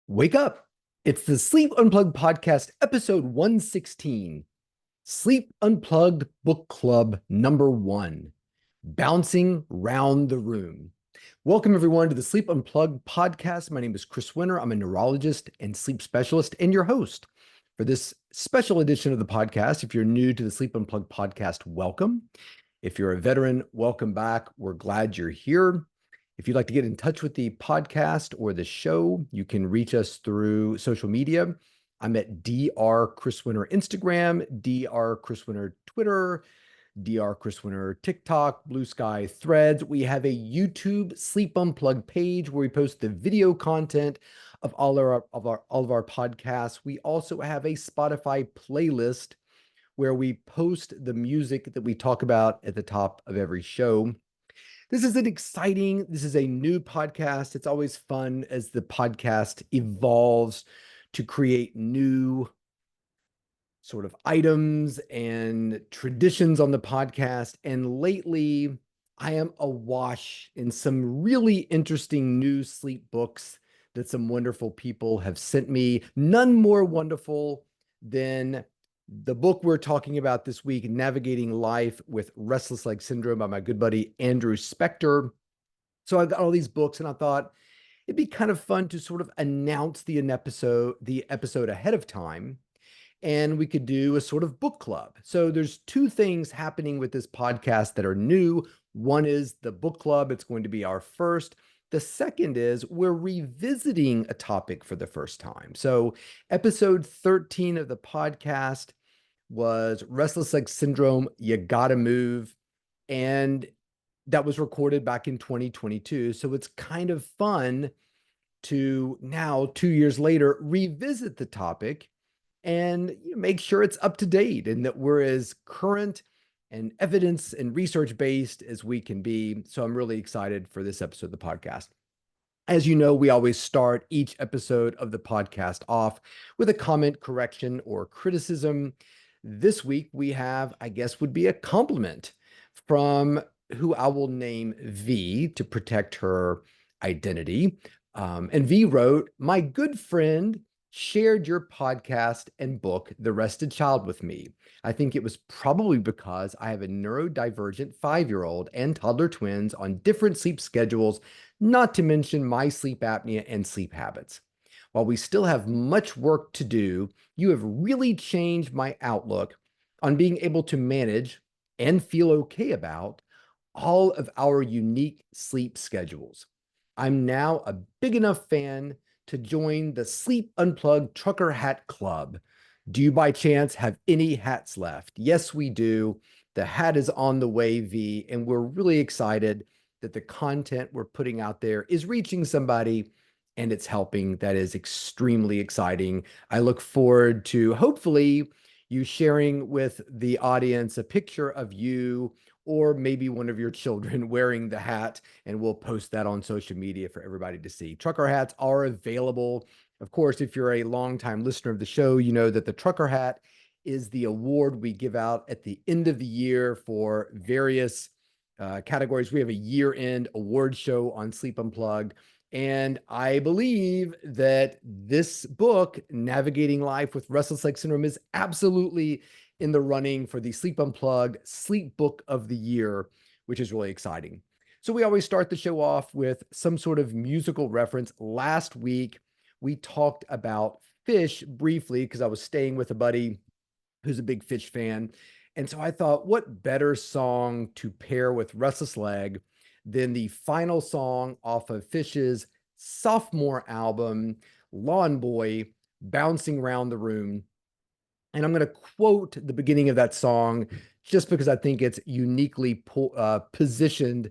Wake up. It's the Sleep Unplugged podcast, episode 116, Sleep Unplugged Book Club number 1, Bouncing Round the Room. Welcome, everyone, to the Sleep Unplugged podcast. My name is Chris Winter. I'm a neurologist and sleep specialist and your host for this special edition of the podcast. If you're new to the Sleep Unplugged podcast, welcome. If you're a veteran, welcome back. We're glad you're here. If you'd like to get in touch with the podcast or the show, you can reach us through social media. I'm at Dr. Chris Winter Instagram, Dr. Chris Winter Twitter, Dr. Chris Winter TikTok, Blue Sky Threads. We have a YouTube Sleep Unplugged page where we post the video content of all of our podcasts. We also have a Spotify playlist where we post the music that we talk about at the top of every show. This is a new podcast. It's always fun as the podcast evolves to create new sort of items and traditions on the podcast. And lately, I am awash in some really interesting new sleep books that some wonderful people have sent me. None more wonderful than the book we're talking about this week, Navigating Life with Restless Legs Syndrome by my good buddy, Andrew Spector. So I got all these books and I thought it'd be kind of fun to sort of announce the episode ahead of time, and we could do a sort of book club. So there's two things happening with this podcast that are new. One is the book club. It's going to be our first. The second is we're revisiting a topic for the first time. So episode 13 of the podcast was Restless Legs Syndrome, You Gotta Move. And that was recorded back in 2022. So it's kind of fun to now, 2 years later, revisit the topic and make sure it's up to date and that we're as current and evidence and research based as we can be. So I'm really excited for this episode of the podcast. As you know, we always start each episode of the podcast off with a comment, correction, or criticism. This week we have, I guess, would be a compliment from who I will name V to protect her identity. And V wrote, "My good friend shared your podcast and book, The Rested Child, with me. I think it was probably because I have a neurodivergent 5-year-old and toddler twins on different sleep schedules, not to mention my sleep apnea and sleep habits. While we still have much work to do, you have really changed my outlook on being able to manage and feel okay about all of our unique sleep schedules. I'm now a big enough fan to join the Sleep Unplugged Trucker Hat Club. Do you by chance have any hats left?" Yes, we do. The hat is on the way, V, and we're really excited that the content we're putting out there is reaching somebody and it's helping. That is extremely exciting. I look forward to hopefully you sharing with the audience a picture of you or maybe one of your children wearing the hat, and we'll post that on social media for everybody to see. Trucker hats are available. Of course, if you're a longtime listener of the show, you know that the trucker hat is the award we give out at the end of the year for various categories. We have a year-end award show on Sleep Unplugged. And I believe that this book, Navigating Life with Restless Legs Syndrome, is absolutely in the running for the Sleep Unplugged Sleep Book of the Year, which is really exciting. So we always start the show off with some sort of musical reference. Last week, we talked about Fish briefly because I was staying with a buddy who's a big Fish fan. And so I thought, what better song to pair with Restless Leg than the final song off of Fish's sophomore album, Lawn Boy, Bouncing Around the Room. And I'm going to quote the beginning of that song just because I think it's uniquely positioned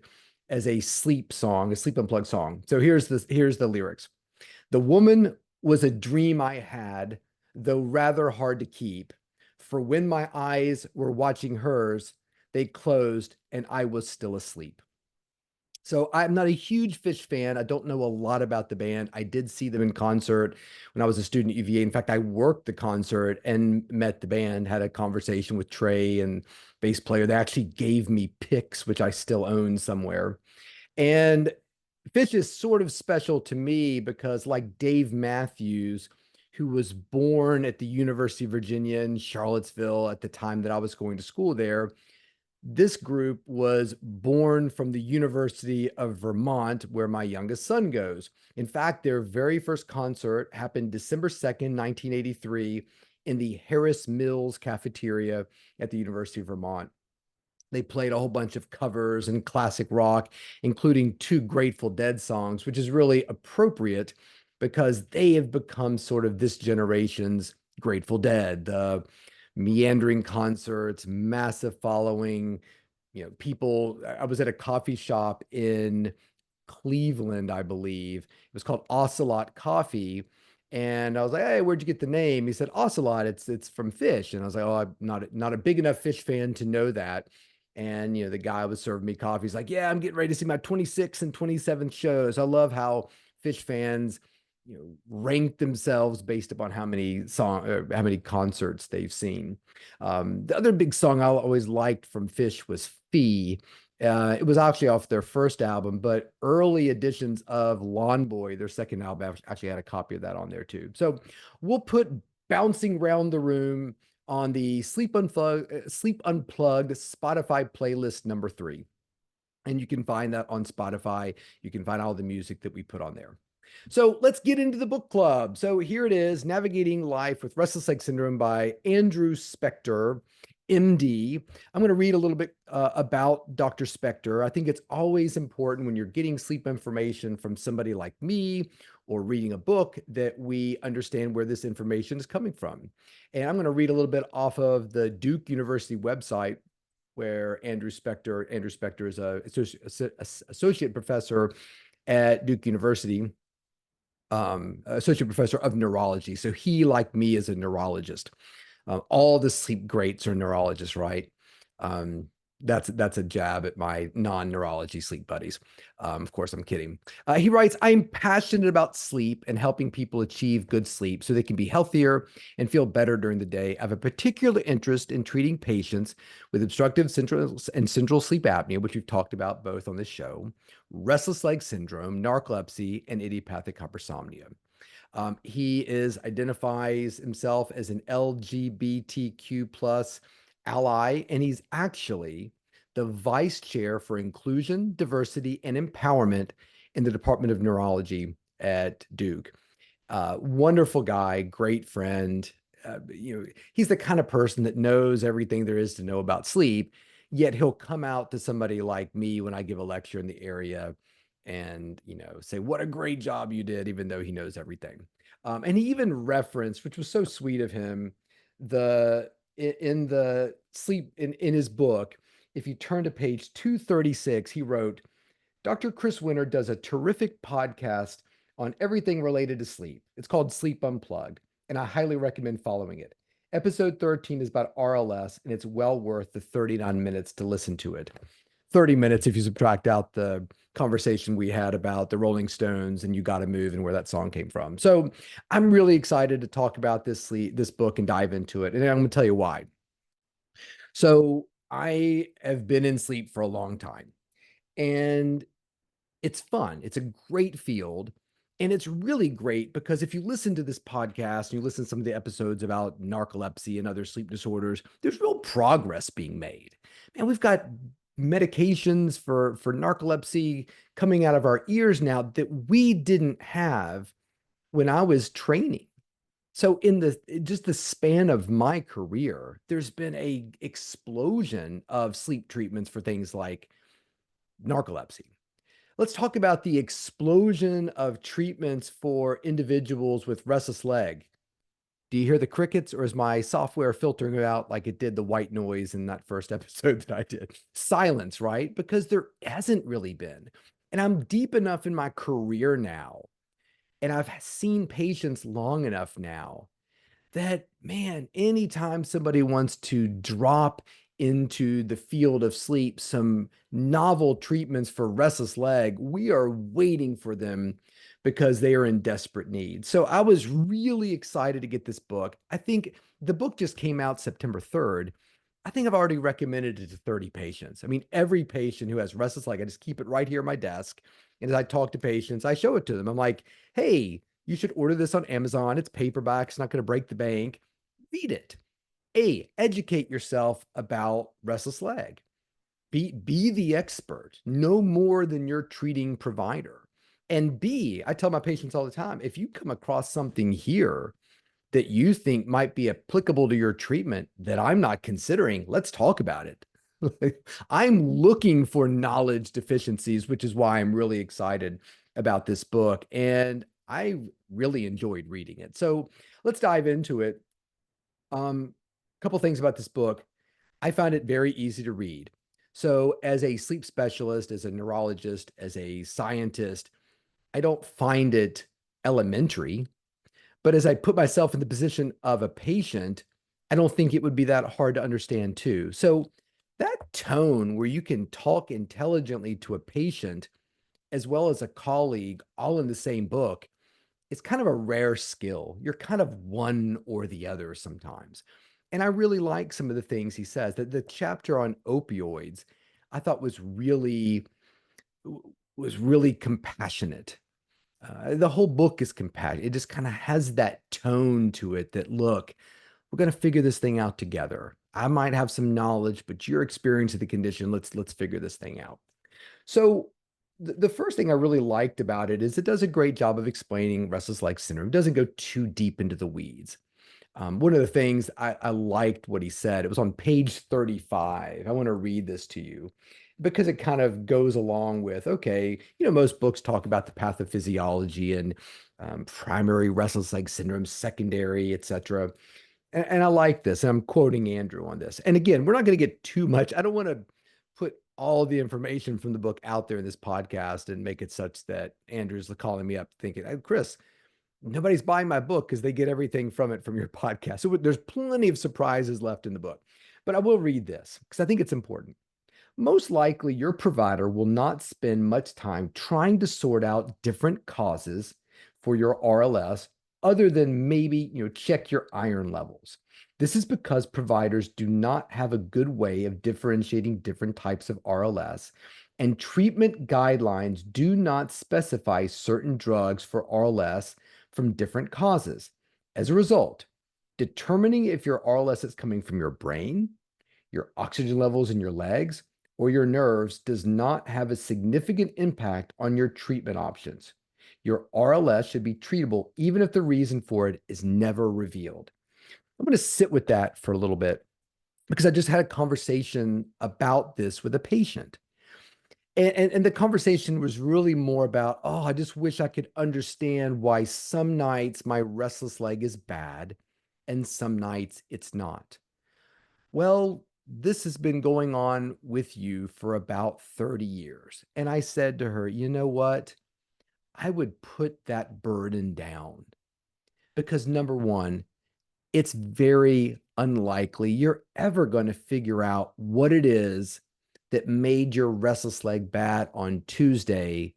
as a sleep song, a Sleep Unplugged song. So here's the lyrics. "The woman was a dream I had, though rather hard to keep. For when my eyes were watching hers, they closed and I was still asleep." So I'm not a huge Fish fan. I don't know a lot about the band. I did see them in concert when I was a student at UVA. In fact, I worked the concert and met the band, had a conversation with Trey and bass player. They actually gave me picks, which I still own somewhere. And Fish is sort of special to me because, like Dave Matthews, who was born at the University of Virginia in Charlottesville at the time that I was going to school there, this group was born from the University of Vermont, where my youngest son goes. In fact, their very first concert happened December 2nd, 1983, in the Harris Mills cafeteria at the University of Vermont. They played a whole bunch of covers and classic rock, including two Grateful Dead songs, which is really appropriate because they have become sort of this generation's Grateful Dead. Meandering concerts, massive following, people. I was at a coffee shop in Cleveland, I believe. It was called Ocelot Coffee. And I was like, "Hey, where'd you get the name?" He said, "Ocelot, it's from fish." And I was like, "Oh, I'm not a big enough fish fan to know that." And the guy was serving me coffee. He's like, "Yeah, I'm getting ready to see my 26th and 27th shows." I love how fish fans, rank themselves based upon how many concerts they've seen. The other big song I always liked from Fish was Fee. It was actually off their first album, but early editions of Lawn Boy, their second album, actually had a copy of that on there too. So we'll put Bouncing Round the Room on the Sleep Unplugged Spotify playlist number 3. And you can find that on Spotify. You can find all the music that we put on there. So let's get into the book club. So here it is, Navigating Life with Restless Legs Syndrome by Andrew Spector, MD. I'm going to read a little bit about Dr. Spector. I think it's always important when you're getting sleep information from somebody like me or reading a book that we understand where this information is coming from. And I'm going to read a little bit off of the Duke University website, where Andrew Spector is a associate professor at Duke University, associate professor of neurology. So he, like me, is a neurologist. All the sleep greats are neurologists, right? That's a jab at my non-neurology sleep buddies. Of course, I'm kidding. He writes, "I'm passionate about sleep and helping people achieve good sleep so they can be healthier and feel better during the day. I have a particular interest in treating patients with obstructive central sleep apnea, which we've talked about both on this show, restless leg syndrome, narcolepsy, and idiopathic hypersomnia." He identifies himself as an LGBTQ plus ally, and he's actually the vice chair for inclusion, diversity, and empowerment in the Department of Neurology at Duke. Wonderful guy, great friend. He's the kind of person that knows everything there is to know about sleep, yet he'll come out to somebody like me when I give a lecture in the area and say what a great job you did, even though he knows everything. And he even referenced, which was so sweet of him, in the sleep in his book. If you turn to page 236, he wrote, "Dr. Chris Winter does a terrific podcast on everything related to sleep. It's called Sleep Unplugged, and I highly recommend following it. Episode 13 is about RLS, and it's well worth the 39 minutes to listen to it." 30 minutes if you subtract out the conversation we had about the Rolling Stones and You Gotta Move and where that song came from. So I'm really excited to talk about this book and dive into it. And I'm going to tell you why. So I have been in sleep for a long time, and it's fun. It's a great field. And it's really great because if you listen to this podcast and you listen to some of the episodes about narcolepsy and other sleep disorders, there's real progress being made. And we've got medications for narcolepsy coming out of our ears now that we didn't have when I was training. So in just the span of my career, there's been a explosion of sleep treatments for things like narcolepsy. Let's talk about the explosion of treatments for individuals with restless leg. Do you hear the crickets, or is my software filtering it out like it did the white noise in that first episode that I did? Silence, right? Because there hasn't really been. And I'm deep enough in my career now, and I've seen patients long enough now that, man, anytime somebody wants to drop into the field of sleep some novel treatments for restless leg, we are waiting for them because they are in desperate need. So I was really excited to get this book. I think the book just came out September 3rd. I think I've already recommended it to 30 patients. I mean, every patient who has restless leg, I just keep it right here at my desk. And as I talk to patients, I show it to them. I'm like, hey, you should order this on Amazon. It's paperback. It's not going to break the bank. Read it. A, educate yourself about restless leg. Be the expert, no more than your treating provider. And B, I tell my patients all the time, if you come across something here that you think might be applicable to your treatment that I'm not considering, let's talk about it. I'm looking for knowledge deficiencies, which is why I'm really excited about this book. And I really enjoyed reading it. So let's dive into it. A couple things about this book. I found it very easy to read. So, as a sleep specialist, as a neurologist, as a scientist, I don't find it elementary. But as I put myself in the position of a patient, I don't think it would be that hard to understand too. So, that tone where you can talk intelligently to a patient as well as a colleague, all in the same book, it's kind of a rare skill. You're kind of one or the other sometimes. And I really like some of the things he says. That the chapter on opioids, I thought was really compassionate. The whole book is compassionate. It just kind of has that tone to it that, look, we're going to figure this thing out together. I might have some knowledge, but your experience of the condition, let's figure this thing out. So the first thing I really liked about it is it does a great job of explaining restless leg syndrome. It doesn't go too deep into the weeds. One of the things I liked what he said, it was on page 35. I want to read this to you because it kind of goes along with, okay, most books talk about the pathophysiology and primary restless leg syndrome, secondary, etc. And I like this. And I'm quoting Andrew on this. And again, we're not going to get too much. I don't want to put all the information from the book out there in this podcast and make it such that Andrew's calling me up thinking, hey, Chris, nobody's buying my book because they get everything from it from your podcast. So there's plenty of surprises left in the book. But I will read this because I think it's important. Most likely, your provider will not spend much time trying to sort out different causes for your RLS other than maybe, check your iron levels. This is because providers do not have a good way of differentiating different types of RLS, and treatment guidelines do not specify certain drugs for RLS from different causes. As a result, determining if your RLS is coming from your brain, your oxygen levels in your legs, or your nerves does not have a significant impact on your treatment options. Your RLS should be treatable even if the reason for it is never revealed. I'm going to sit with that for a little bit because I just had a conversation about this with a patient. And the conversation was really more about, oh, I just wish I could understand why some nights my restless leg is bad and some nights it's not. Well, this has been going on with you for about 30 years. And I said to her, you know what? I would put that burden down because number one, it's very unlikely you're ever going to figure out what it is that made your restless leg bad on Tuesday,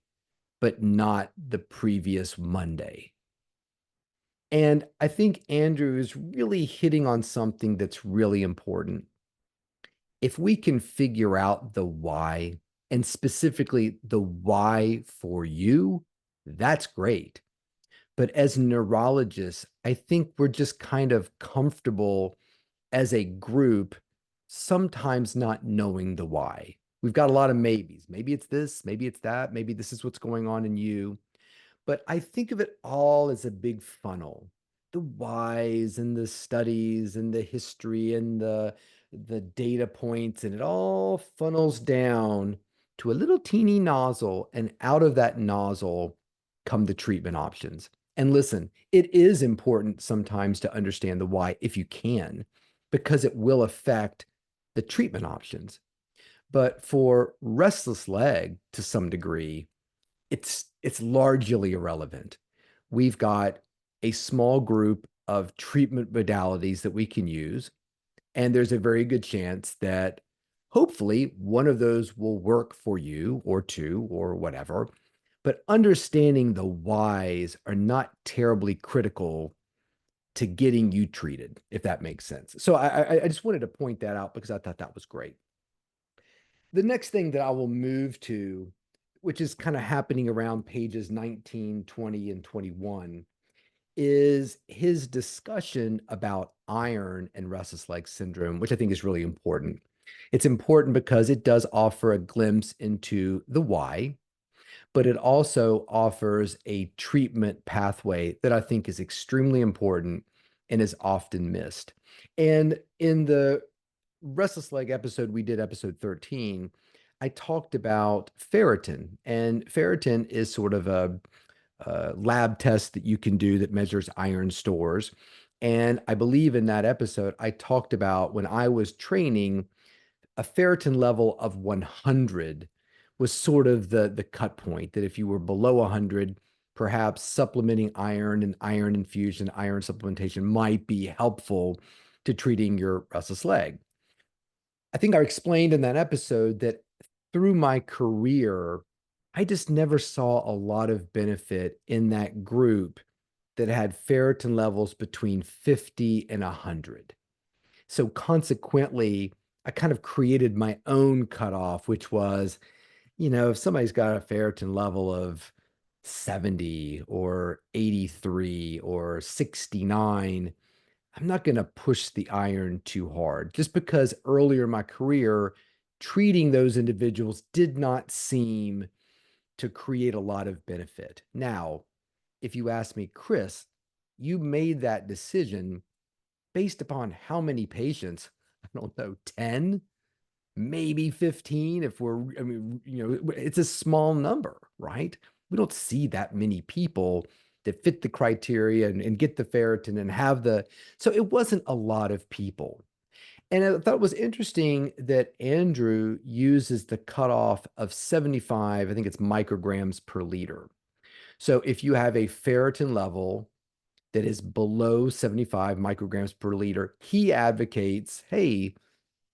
but not the previous Monday. And I think Andrew is really hitting on something that's really important. If we can figure out the why, and specifically the why for you, that's great. But as neurologists, I think we're just kind of comfortable as a group, sometimes not knowing the why. We've got a lot of maybes. Maybe it's this, maybe it's that, maybe this is what's going on in you. But I think of it all as a big funnel. The whys and the studies and the history and the data points, and it all funnels down to a little teeny nozzle, and out of that nozzle come the treatment options. And listen, it is important sometimes to understand the why if you can, because it will affect the treatment options. But for restless leg, to some degree, it's largely irrelevant. We've got a small group of treatment modalities that we can use, and there's a very good chance that hopefully one of those will work for you or two or whatever. But understanding the whys are not terribly critical to getting you treated, if that makes sense. So I just wanted to point that out because I thought that was great. The next thing that I will move to which is kind of happening around pages 19, 20, and 21, is his discussion about iron and restless leg syndrome, which I think is really important. It's important because it does offer a glimpse into the why, but it also offers a treatment pathway that I think is extremely important and is often missed. And in the restless leg episode, we did episode 13, I talked about ferritin, and ferritin is sort of a lab test that you can do that measures iron stores. And I believe in that episode, I talked about when I was training, a ferritin level of 100 was sort of the cut point, that if you were below 100, perhaps supplementing iron and iron infusion, iron supplementation might be helpful to treating your restless leg. I think I explained in that episode that through my career, I just never saw a lot of benefit in that group that had ferritin levels between 50 and 100. So consequently, I kind of created my own cutoff, which was, if somebody's got a ferritin level of 70 or 83 or 69, I'm not going to push the iron too hard, just because earlier in my career, treating those individuals did not seem to create a lot of benefit. Now, if you ask me, Chris, you made that decision based upon how many patients? I don't know, 10, maybe 15 if I mean, it's a small number, right? We don't see that many people that fit the criteria and get the ferritin and have so it wasn't a lot of people. And I thought it was interesting that Andrew uses the cutoff of 75, I think it's micrograms per liter. So if you have a ferritin level that is below 75 micrograms per liter, he advocates, hey,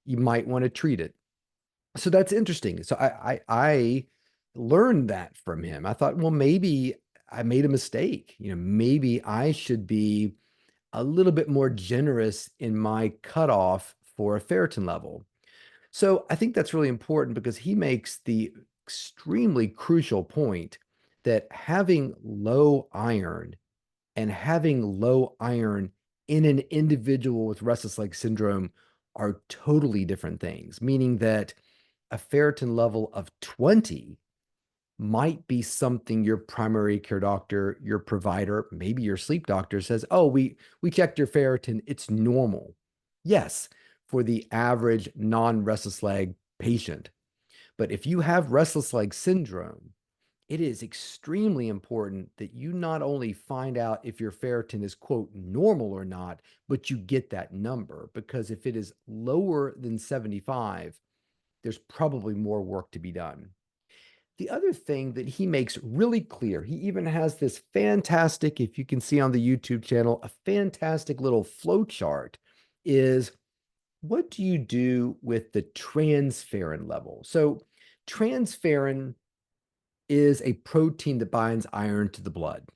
you might want to treat it. So that's interesting. So I learned that from him. I thought, well, maybe I made a mistake. Maybe I should be a little bit more generous in my cutoff for a ferritin level. So I think that's really important because he makes the extremely crucial point that having low iron and having low iron in an individual with restless leg syndrome are totally different things, meaning that a ferritin level of 20 might be something your primary care doctor, your provider, maybe your sleep doctor says, oh, we checked your ferritin, it's normal. Yes, for the average non-restless leg patient. But if you have restless leg syndrome, it is extremely important that you not only find out if your ferritin is, quote, normal or not, but you get that number. Because if it is lower than 75, there's probably more work to be done. The other thing that he makes really clear, he even has this fantastic, if you can see on the YouTube channel, a fantastic little flow chart, is what do you do with the transferrin level? So transferrin is a protein that binds iron to the blood.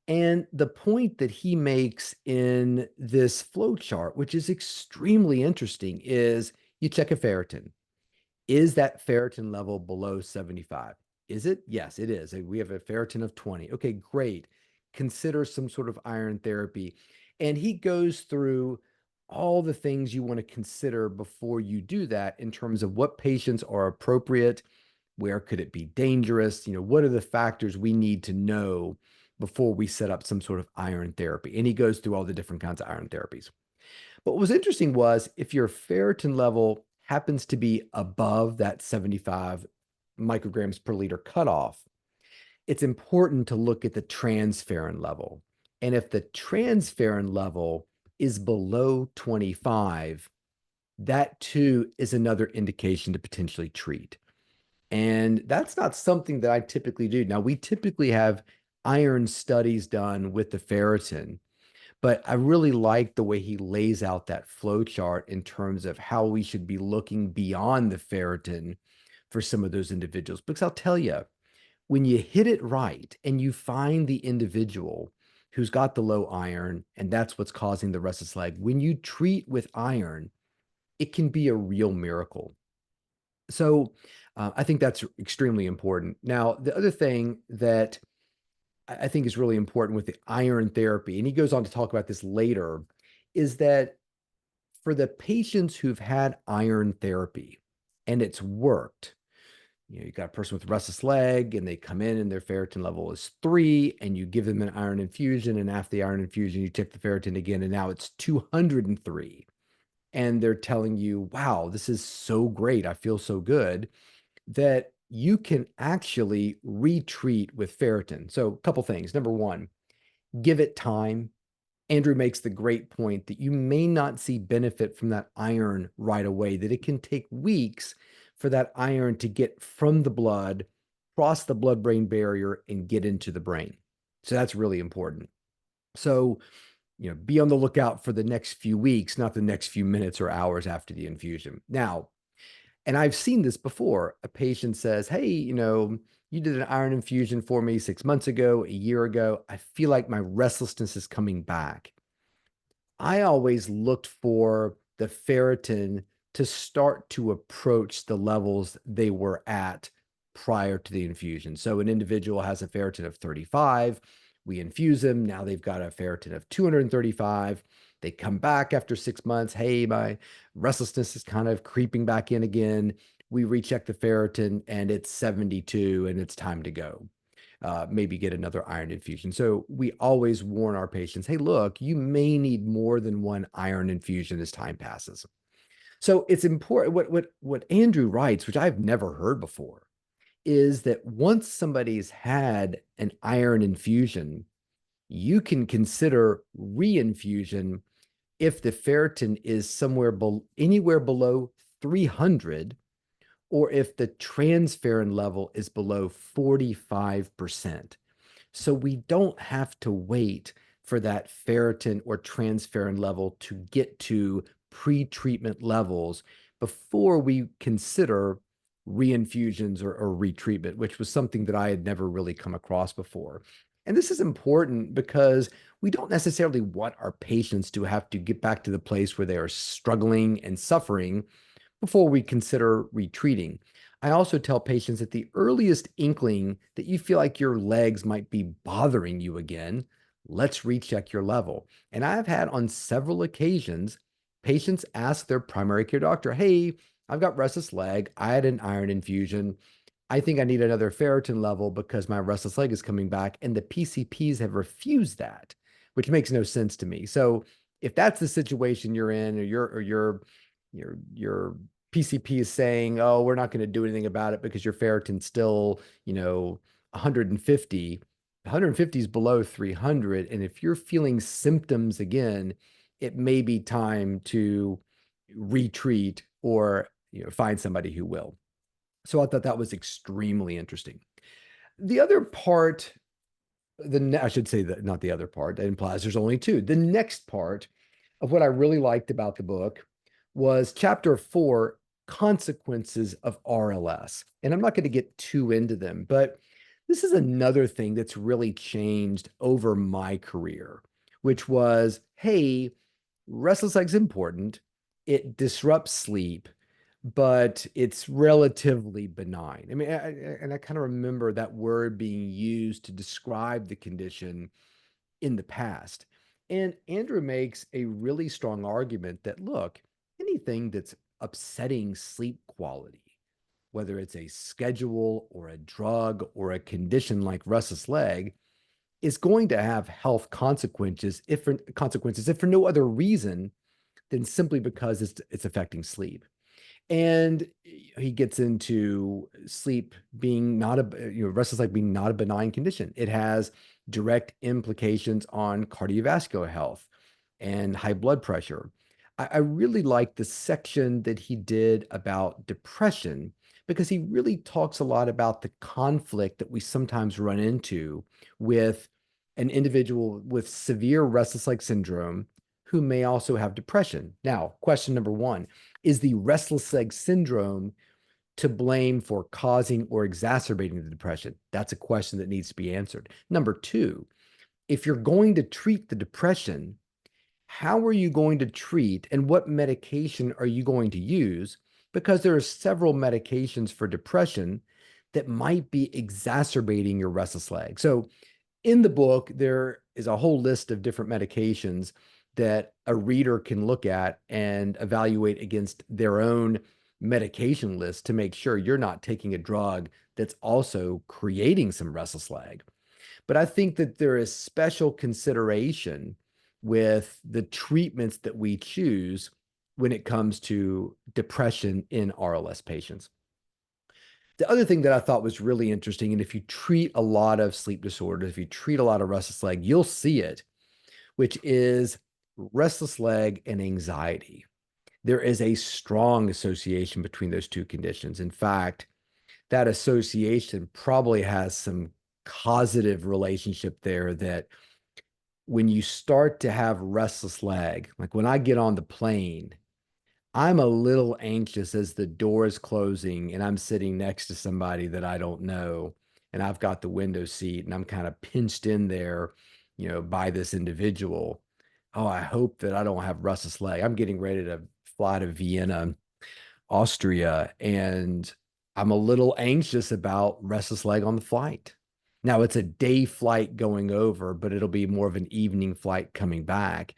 And the point that he makes in this flow chart, which is extremely interesting, is you check a ferritin. Is that ferritin level below 75? Is it? Yes, it is. We have a ferritin of 20. Okay, great. Consider some sort of iron therapy. And he goes through all the things you want to consider before you do that in terms of what patients are appropriate, where could it be dangerous, what are the factors we need to know before we set up some sort of iron therapy. And he goes through all the different kinds of iron therapies. But what was interesting was if your ferritin level happens to be above that 75 micrograms per liter cutoff, it's important to look at the transferrin level. And if the transferrin level is below 25, that too is another indication to potentially treat. And that's not something that I typically do. Now, we typically have iron studies done with the ferritin, but I really like the way he lays out that flow chart in terms of how we should be looking beyond the ferritin for some of those individuals. Because I'll tell you, when you hit it right and you find the individual who's got the low iron, and that's what's causing the restless leg, when you treat with iron, it can be a real miracle. So I think that's extremely important. Now, the other thing that I think is really important with the iron therapy, and he goes on to talk about this later, is that for the patients who've had iron therapy and it's worked, you got a person with restless leg and they come in and their ferritin level is 3, and you give them an iron infusion, and after the iron infusion, you take the ferritin again, and now it's 203. And they're telling you, wow, this is so great. I feel so good, that you can actually retreat with ferritin. So, a couple things. Number one, give it time. Andrew makes the great point that you may not see benefit from that iron right away, that it can take weeks for that iron to get from the blood, cross the blood-brain barrier, and get into the brain. So that's really important. So, be on the lookout for the next few weeks, not the next few minutes or hours after the infusion. Now, and I've seen this before. A patient says, hey, you did an iron infusion for me 6 months ago, a year ago. I feel like my restlessness is coming back. I always looked for the ferritin to start to approach the levels they were at prior to the infusion. So an individual has a ferritin of 35. We infuse them. Now they've got a ferritin of 235. They come back after 6 months. Hey, my restlessness is kind of creeping back in again. We recheck the ferritin and it's 72 and it's time to go. Maybe get another iron infusion. So we always warn our patients, hey, look, you may need more than one iron infusion as time passes. So it's important. What Andrew writes, which I've never heard before, is that once somebody's had an iron infusion, you can consider reinfusion if the ferritin is anywhere below 300, or if the transferrin level is below 45%. So we don't have to wait for that ferritin or transferrin level to get to pre-treatment levels before we consider reinfusions or retreatment, which was something that I had never really come across before. And this is important because we don't necessarily want our patients to have to get back to the place where they are struggling and suffering before we consider retreating. I also tell patients that the earliest inkling that you feel like your legs might be bothering you again, let's recheck your level. And I've had on several occasions patients ask their primary care doctor, hey, I've got restless leg. I had an iron infusion. I think I need another ferritin level because my restless leg is coming back. And the PCPs have refused that, which makes no sense to me. So if that's the situation you're in, or your PCP is saying, oh, we're not going to do anything about it because your ferritin's still, 150. 150 is below 300. And if you're feeling symptoms again, it may be time to retreat or find somebody who will. So I thought that was extremely interesting. The other part, I should say that not the other part, that implies there's only two. The next part of what I really liked about the book was chapter 4, consequences of RLS. And I'm not going to get too into them, but this is another thing that's really changed over my career, which was, hey, restless legs important. It disrupts sleep, but it's relatively benign. I mean, I kind of remember that word being used to describe the condition in the past. And Andrew makes a really strong argument that, look, anything that's upsetting sleep quality, whether it's a schedule or a drug or a condition like restless leg, is going to have health consequences, if for no other reason than simply because it's affecting sleep. And he gets into sleep being not restless leg being not a benign condition. It has direct implications on cardiovascular health and high blood pressure. I really like the section that he did about depression, because he really talks a lot about the conflict that we sometimes run into with an individual with severe restless leg syndrome who may also have depression. Now, question number one, is the restless leg syndrome to blame for causing or exacerbating the depression? That's a question that needs to be answered. Number two, if you're going to treat the depression, how are you going to treat and what medication are you going to use because there are several medications for depression that might be exacerbating your restless leg. So in the book, there is a whole list of different medications that a reader can look at and evaluate against their own medication list to make sure you're not taking a drug that's also creating some restless leg. But I think that there is special consideration with the treatments that we choose when it comes to depression in RLS patients. The other thing that I thought was really interesting, and if you treat a lot of sleep disorders, if you treat a lot of restless leg, you'll see it, which is restless leg and anxiety. There is a strong association between those two conditions. In fact, that association probably has some causative relationship there that when you start to have restless leg, like when I get on the plane, I'm a little anxious as the door is closing and I'm sitting next to somebody that I don't know and I've got the window seat and I'm kind of pinched in there, by this individual. Oh, I hope that I don't have restless leg. I'm getting ready to fly to Vienna, Austria, and I'm a little anxious about restless leg on the flight. Now it's a day flight going over, but it'll be more of an evening flight coming back.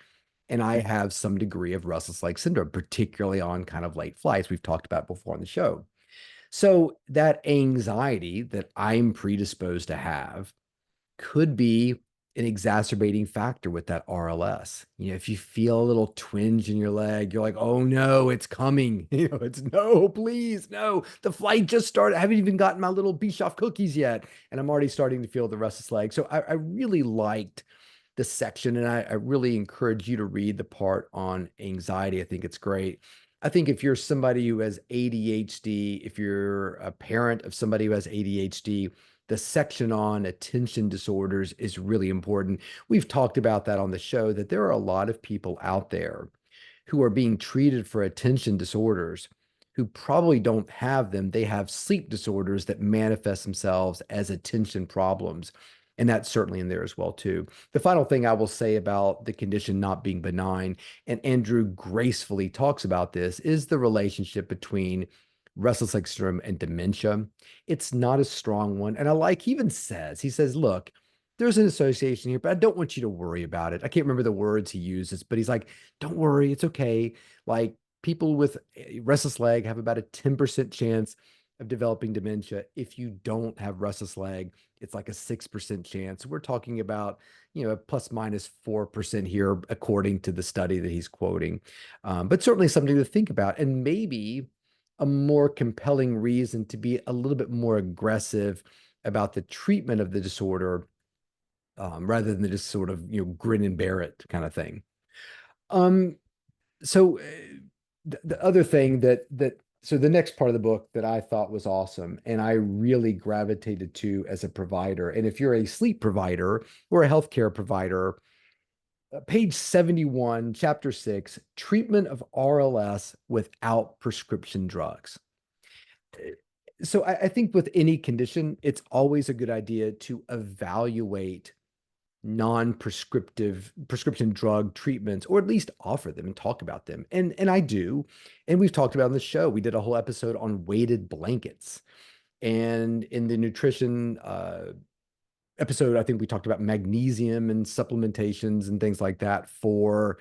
And I have some degree of restless leg syndrome, particularly on kind of late flights we've talked about before on the show. So that anxiety that I'm predisposed to have could be an exacerbating factor with that RLS. If you feel a little twinge in your leg, you're like, oh no, it's coming. It's no, please, no. The flight just started. I haven't even gotten my little Bischoff cookies yet. And I'm already starting to feel the restless leg. So I really liked the section, and I really encourage you to read the part on anxiety. I think it's great. I think if you're somebody who has ADHD, if you're a parent of somebody who has ADHD, the section on attention disorders is really important. We've talked about that on the show, that there are a lot of people out there who are being treated for attention disorders who probably don't have them. They have sleep disorders that manifest themselves as attention problems. And that's certainly in there as well, too. The final thing I will say about the condition not being benign, and Andrew gracefully talks about this, is the relationship between restless leg syndrome and dementia. It's not a strong one. And he even says, look, there's an association here, but I don't want you to worry about it. I can't remember the words he uses, but he's like, don't worry, it's okay. Like, people with restless leg have about a 10% chance of developing dementia. If you don't have restless leg, it's like a 6% chance. We're talking about, a plus minus 4% here, according to the study that he's quoting. But certainly something to think about, and maybe a more compelling reason to be a little bit more aggressive about the treatment of the disorder, rather than just sort of, grin and bear it kind of thing. So the other thing so the next part of the book that I thought was awesome and I really gravitated to as a provider, and if you're a sleep provider or a healthcare provider, page 71, chapter 6, treatment of RLS without prescription drugs. So I think with any condition, it's always a good idea to evaluate prescription drug treatments, or at least offer them and talk about them. And I do. And we've talked about on the show. We did a whole episode on weighted blankets. And in the nutrition episode, I think we talked about magnesium and supplementations and things like that for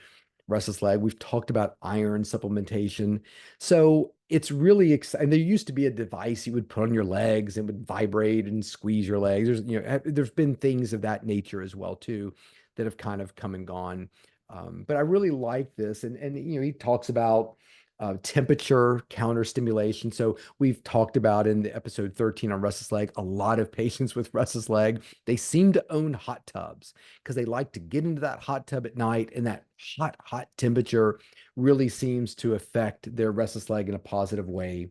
restless leg. We've talked about iron supplementation. So it's really exciting. There used to be a device you would put on your legs and would vibrate and squeeze your legs. There's been things of that nature as well too that have kind of come and gone. But I really like this, and he talks about temperature counter stimulation. So we've talked about in the episode 13 on restless leg, a lot of patients with restless leg, they seem to own hot tubs because they like to get into that hot tub at night, and that hot temperature really seems to affect their restless leg in a positive way.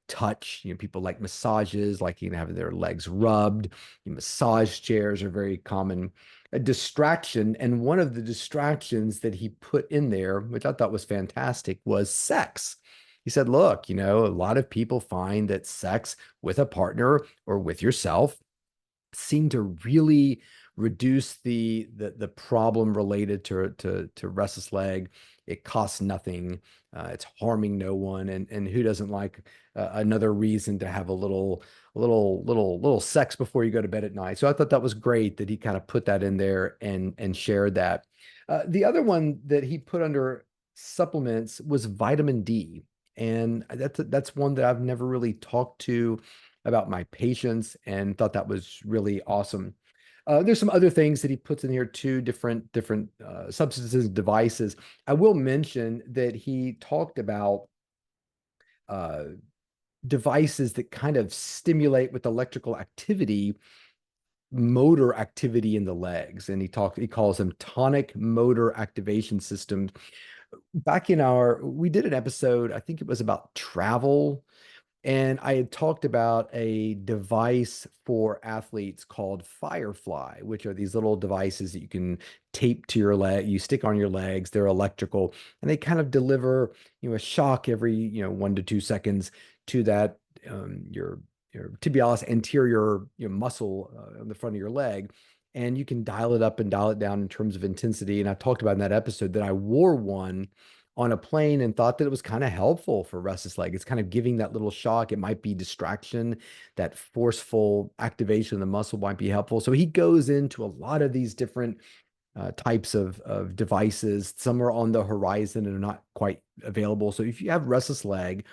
Touch, people like massages, like having their legs rubbed. Massage chairs are very common. A distraction, and one of the distractions that he put in there, which I thought was fantastic, was sex. He said, look, a lot of people find that sex with a partner or with yourself seem to really reduce the problem related to restless leg. It costs nothing. It's harming no one, and who doesn't like another reason to have a little sex before you go to bed at night? So I thought that was great that he kind of put that in there and shared that. The other one that he put under supplements was vitamin D. And that's one that I've never really talked to about my patients and thought that was really awesome. There's some other things that he puts in here too, different substances, devices. I will mention that he talked about uh, devices that kind of stimulate with electrical activity, motor activity in the legs, and he calls them tonic motor activation systems. Back in we did an episode, I think it was about travel, and I had talked about a device for athletes called Firefly, which are these little devices that you can tape to your leg, you stick on your legs, they're electrical, and they kind of deliver, a shock every, 1 to 2 seconds to that your tibialis anterior, muscle on the front of your leg. And you can dial it up and dial it down in terms of intensity. And I talked about in that episode that I wore one on a plane and thought that it was kind of helpful for restless leg. It's kind of giving that little shock. It might be distraction, that forceful activation of the muscle might be helpful. So he goes into a lot of these different types of devices. Some are on the horizon and are not quite available. So if you have restless leg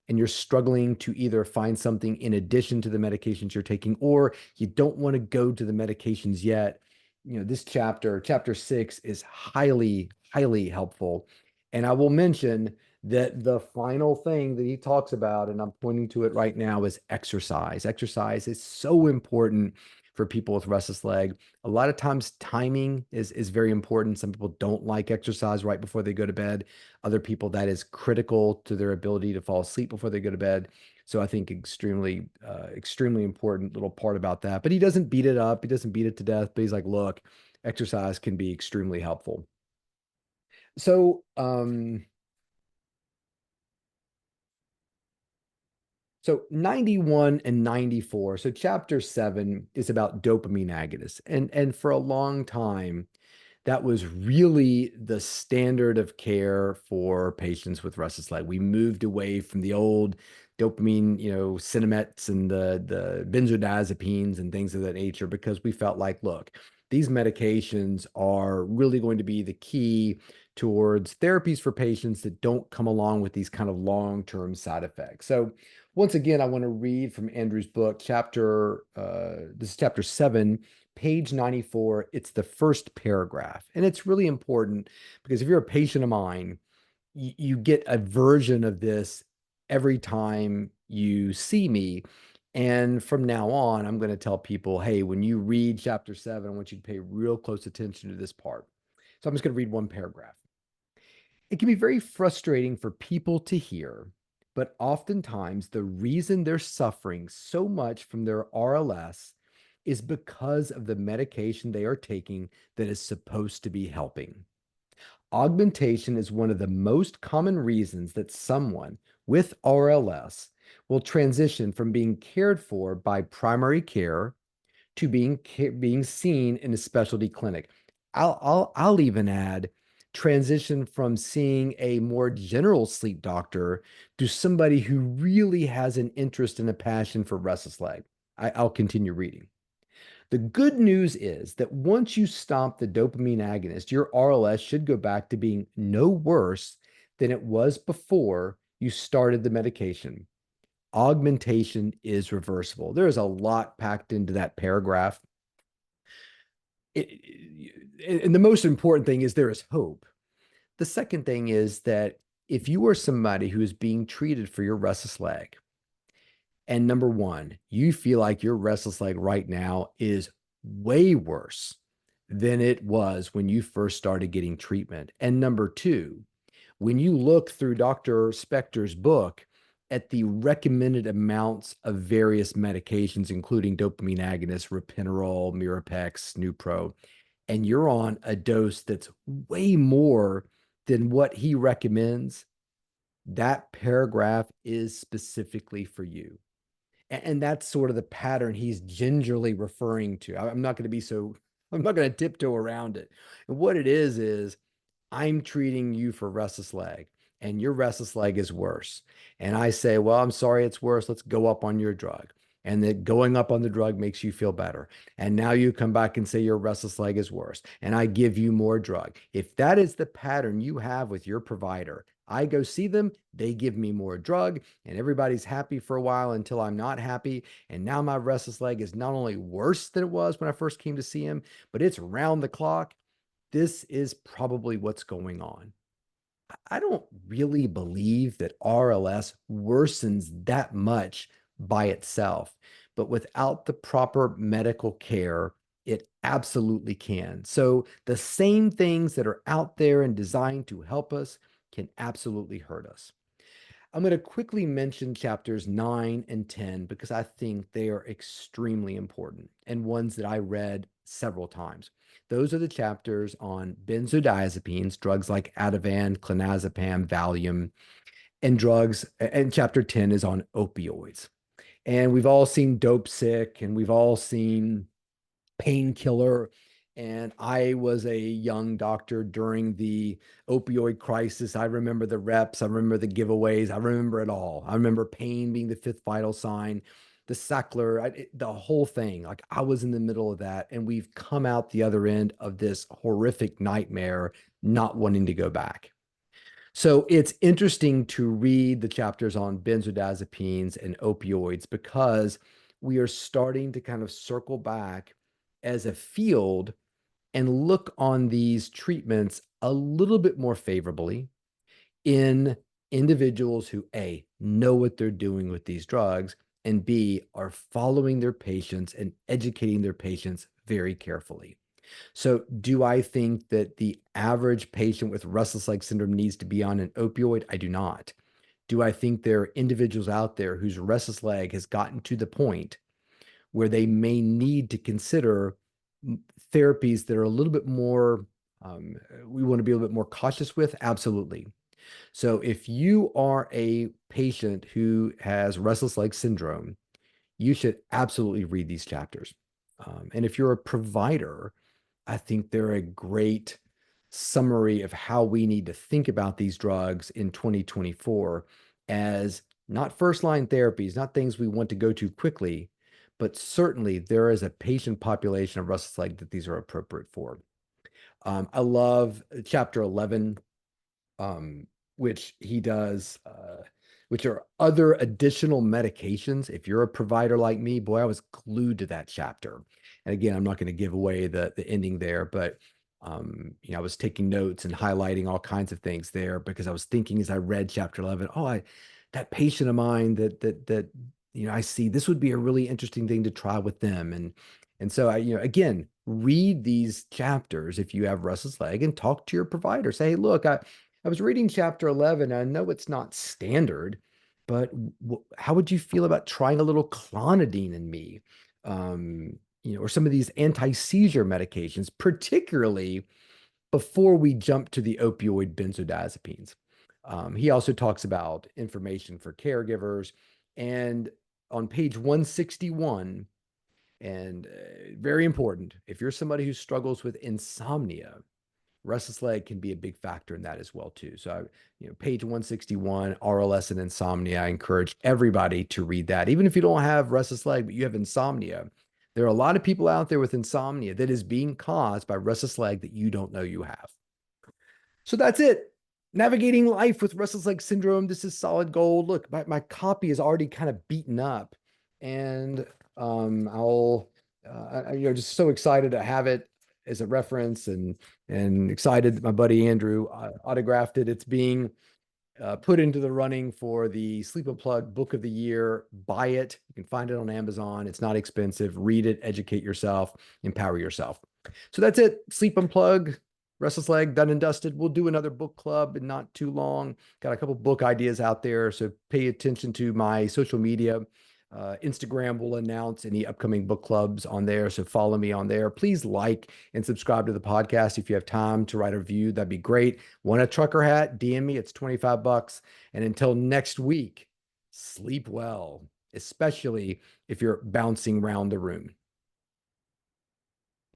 and you're struggling to either find something in addition to the medications you're taking, or you don't want to go to the medications yet, this chapter 6, is highly, highly helpful. And I will mention that the final thing that he talks about, and I'm pointing to it right now, is exercise. Exercise is so important for people with restless leg. A lot of times timing is very important. Some people don't like exercise right before they go to bed. Other people, that is critical to their ability to fall asleep before they go to bed. So I think extremely important little part about that. But he doesn't beat it up. He doesn't beat it to death. But he's like, look, exercise can be extremely helpful. So, so 91 and 94. So chapter 7 is about dopamine agonists. And for a long time, that was really the standard of care for patients with restless leg. We moved away from the old dopamine, cinemets and the benzodiazepines and things of that nature because we felt like, look, these medications are really going to be the key towards therapies for patients that don't come along with these kind of long-term side effects. So once again, I want to read from Andrew's book, this is chapter 7, page 94. It's the first paragraph. And it's really important because if you're a patient of mine, you get a version of this every time you see me. And from now on, I'm going to tell people, hey, when you read chapter 7, I want you to pay real close attention to this part. So I'm just going to read one paragraph. It can be very frustrating for people to hear, but oftentimes the reason they're suffering so much from their RLS is because of the medication they are taking that is supposed to be helping. Augmentation is one of the most common reasons that someone with RLS will transition from being cared for by primary care to being seen in a specialty clinic. I'll even add transition from seeing a more general sleep doctor to somebody who really has an interest and a passion for restless leg. I'll continue reading. The good news is that once you stop the dopamine agonist, your RLS should go back to being no worse than it was before you started the medication. Augmentation is reversible. There is a lot packed into that paragraph. And the most important thing is there is hope. The second thing is that if you are somebody who is being treated for your restless leg, and number one, you feel like your restless leg right now is way worse than it was when you first started getting treatment. And number two, when you look through Dr. Spector's book at the recommended amounts of various medications, including dopamine agonists, ropinirole, Mirapex, Nupro, and you're on a dose that's way more than what he recommends, that paragraph is specifically for you. And that's sort of the pattern he's gingerly referring to. I'm not going to be so I'm not going to tiptoe around it. And what it is I'm treating you for restless leg and your restless leg is worse. And I say, well, I'm sorry it's worse. Let's go up on your drug. And that going up on the drug makes you feel better. And now you come back and say your restless leg is worse. And I give you more drug. If that is the pattern you have with your provider, I go see them, they give me more drug, and everybody's happy for a while until I'm not happy. And now my restless leg is not only worse than it was when I first came to see him, but it's round the clock. This is probably what's going on. I don't really believe that RLS worsens that much by itself, but without the proper medical care, it absolutely can. So the same things that are out there and designed to help us can absolutely hurt us. I'm going to quickly mention chapters 9 and 10 because I think they are extremely important and ones that I read several times. Those are the chapters on benzodiazepines, drugs like Ativan, clonazepam, Valium, and drugs. And chapter 10 is on opioids. And we've all seen Dope Sick and we've all seen Painkiller. And I was a young doctor during the opioid crisis. I remember the reps. I remember the giveaways. I remember it all. I remember pain being the fifth vital sign, the Sackler, the whole thing. Like I was in the middle of that. And we've come out the other end of this horrific nightmare, not wanting to go back. So it's interesting to read the chapters on benzodiazepines and opioids because we are starting to kind of circle back as a field and look on these treatments a little bit more favorably in individuals who A, know what they're doing with these drugs, and B, are following their patients and educating their patients very carefully. So, do I think that the average patient with restless leg syndrome needs to be on an opioid? I do not. Do I think there are individuals out there whose restless leg has gotten to the point where they may need to consider therapies that are a little bit more, we want to be a little bit more cautious with? Absolutely. So, if you are a patient who has restless leg syndrome, you should absolutely read these chapters. And if you're a provider, I think they're a great summary of how we need to think about these drugs in 2024 as not first line therapies, not things we want to go to quickly, but certainly there is a patient population of restless leg that these are appropriate for. I love chapter 11, um, which he does, which are other additional medications. If you're a provider like me, boy, I was glued to that chapter. And again, I'm not going to give away the ending there, but I was taking notes and highlighting all kinds of things there because I was thinking as I read chapter 11, that patient of mine that I see this would be a really interesting thing to try with them. And so again, read these chapters if you have restless leg and talk to your provider. Say, hey, look, I was reading chapter 11. I know it's not standard, but how would you feel about trying a little clonidine in me? Or some of these anti-seizure medications, particularly before we jump to the opioid benzodiazepines. He also talks about information for caregivers. And on page 161, and very important, if you're somebody who struggles with insomnia, restless leg can be a big factor in that as well too. So, page 161, RLS and insomnia. I encourage everybody to read that. Even if you don't have restless leg, but you have insomnia, there are a lot of people out there with insomnia that is being caused by restless leg that you don't know you have. So that's it. Navigating life with restless leg syndrome. This is solid gold. Look, my copy is already kind of beaten up, and I'll, just so excited to have it as a reference, and excited that my buddy Andrew autographed it. It's being put into the running for the Sleep Unplugged Book of the Year. Buy it. You can find it on Amazon. It's not expensive. Read it, educate yourself, empower yourself. So that's it. Sleep Unplugged, Restless Leg, done and dusted. We'll do another book club in not too long. Got a couple book ideas out there. So pay attention to my social media. Instagram will announce any upcoming book clubs on there. So follow me on there. Please like and subscribe to the podcast. If you have time to write a review, that'd be great. Want a trucker hat? DM me. It's $25. And until next week, sleep well, especially if you're bouncing around the room.